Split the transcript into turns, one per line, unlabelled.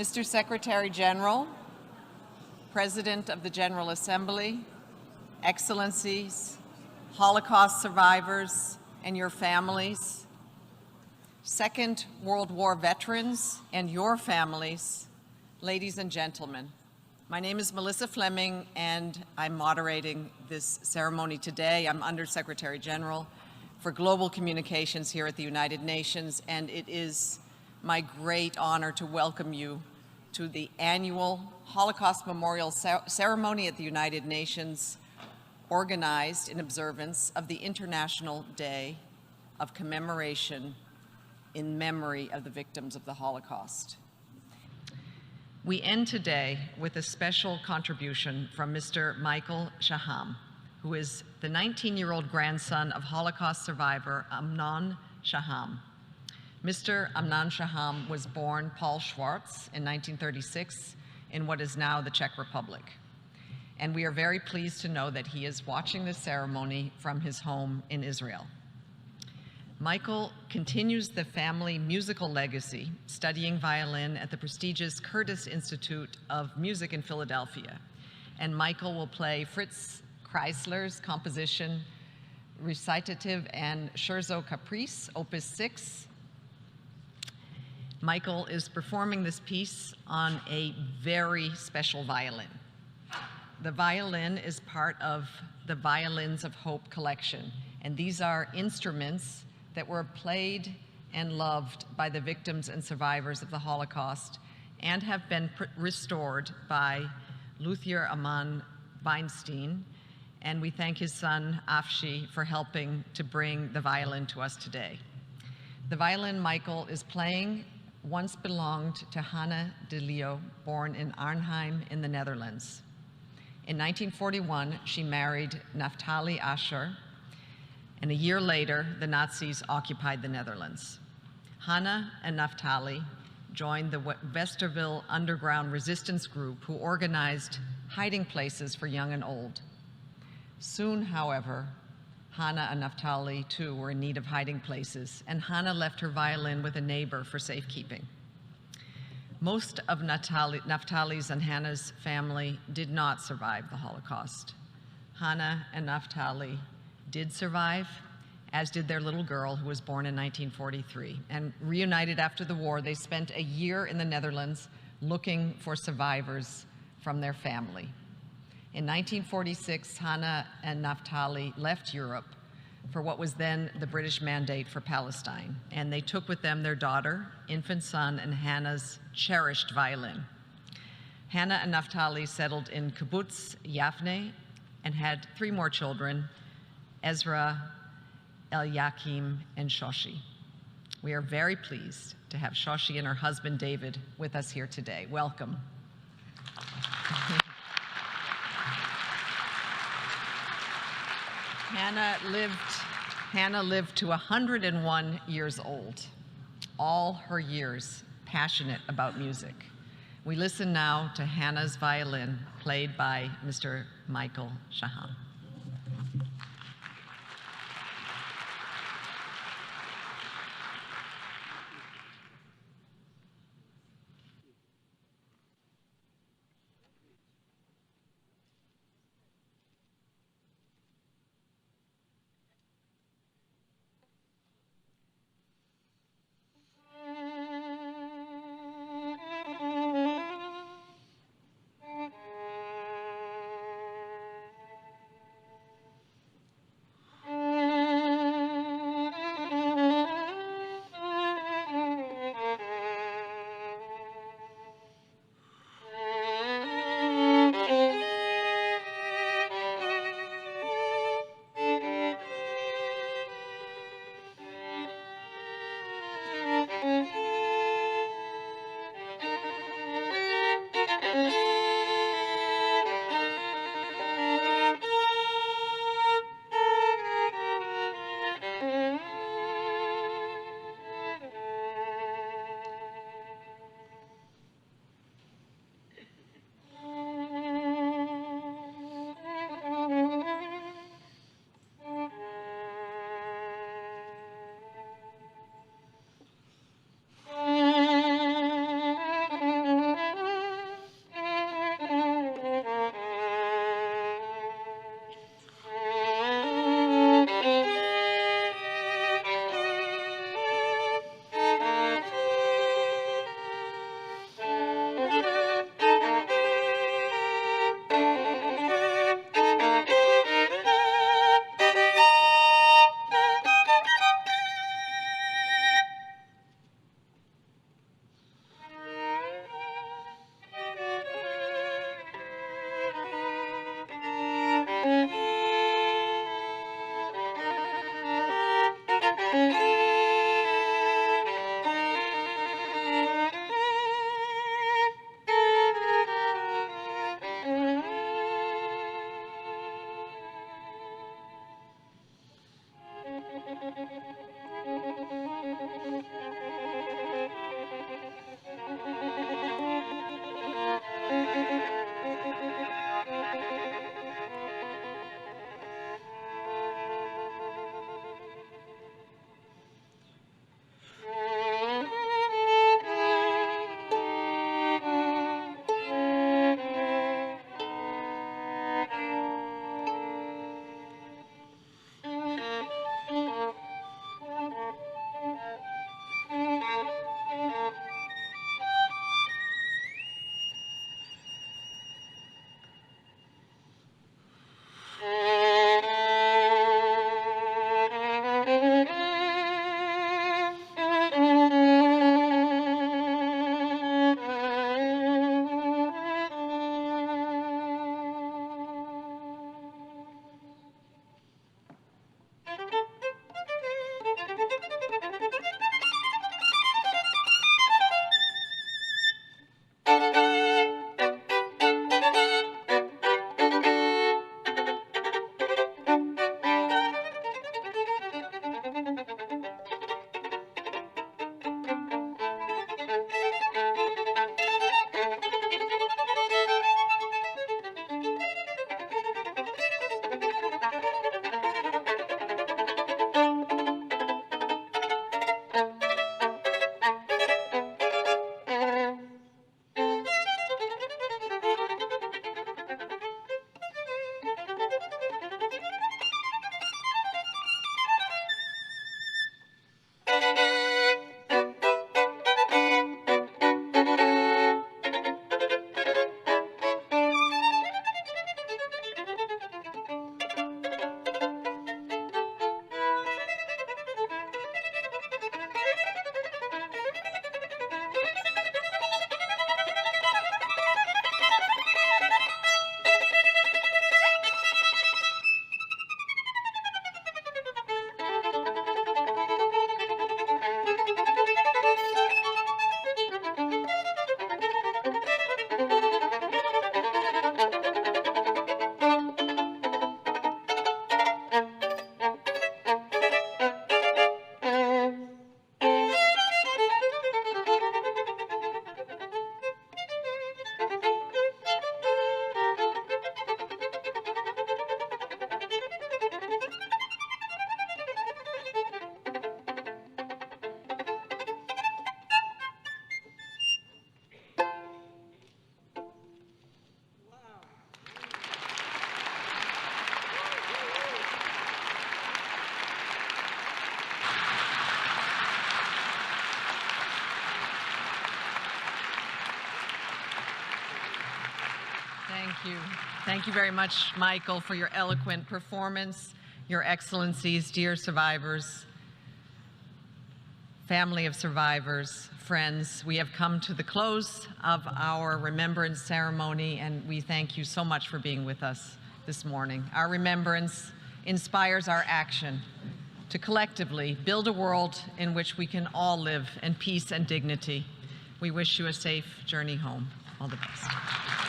Mr. Secretary General, President of the General Assembly, Excellencies, Holocaust survivors and your families, Second World War veterans and your families, ladies and gentlemen. My name is Melissa Fleming, and I'm moderating this ceremony today. I'm Undersecretary General for Global Communications here at the United Nations, and it is my great honor to welcome you to the annual Holocaust Memorial Ceremony at the United Nations, organized in observance of the International Day of Commemoration in memory of the victims of the Holocaust. We end today with a special contribution from Mr. Michael Shaham, who is the 19-year-old grandson of Holocaust survivor Amnon Shaham. Mr. Amnon Shaham was born Paul Schwartz in 1936 in what is now the Czech Republic. And we are very pleased to know that he is watching this ceremony from his home in Israel. Michael continues the family musical legacy, studying violin at the prestigious Curtis Institute of Music in Philadelphia. And Michael will play Fritz Kreisler's composition, Recitative and Scherzo Caprice, Opus 6. Michael is performing this piece on a very special violin. The violin is part of the Violins of Hope collection, and these are instruments that were played and loved by the victims and survivors of the Holocaust and have been restored by luthier Aman Weinstein, and we thank his son Afshi for helping to bring the violin to us today. The violin Michael is playing once belonged to Hannah de Leo, born in Arnhem in the Netherlands. In 1941, she married Naftali Asher, and a year later, the Nazis occupied the Netherlands. Hannah and Naftali joined the Westerville underground resistance group, who organized hiding places for young and old. Soon, however, Hannah and Naftali, too, were in need of hiding places, and Hannah left her violin with a neighbor for safekeeping. Most of Naftali's and Hannah's family did not survive the Holocaust. Hannah and Naftali did survive, as did their little girl, who was born in 1943. And reunited after the war, they spent a year in the Netherlands looking for survivors from their family. In 1946, Hannah and Naftali left Europe for what was then the British Mandate for Palestine, and they took with them their daughter, infant son, and Hannah's cherished violin. Hannah and Naftali settled in Kibbutz Yavne and had 3 more children, Ezra, Eliakim, and Shoshi. We are very pleased to have Shoshi and her husband David with us here today. Welcome. Hannah lived to 101 years old, all her years passionate about music. We listen now to Hannah's violin, played by Mr. Michael Shaham. Thank you. Thank you very much, Michael, for your eloquent performance, your excellencies, dear survivors, family of survivors, friends. We have come to the close of our remembrance ceremony, and we thank you so much for being with us this morning. Our remembrance inspires our action to collectively build a world in which we can all live in peace and dignity. We wish you a safe journey home. All the best.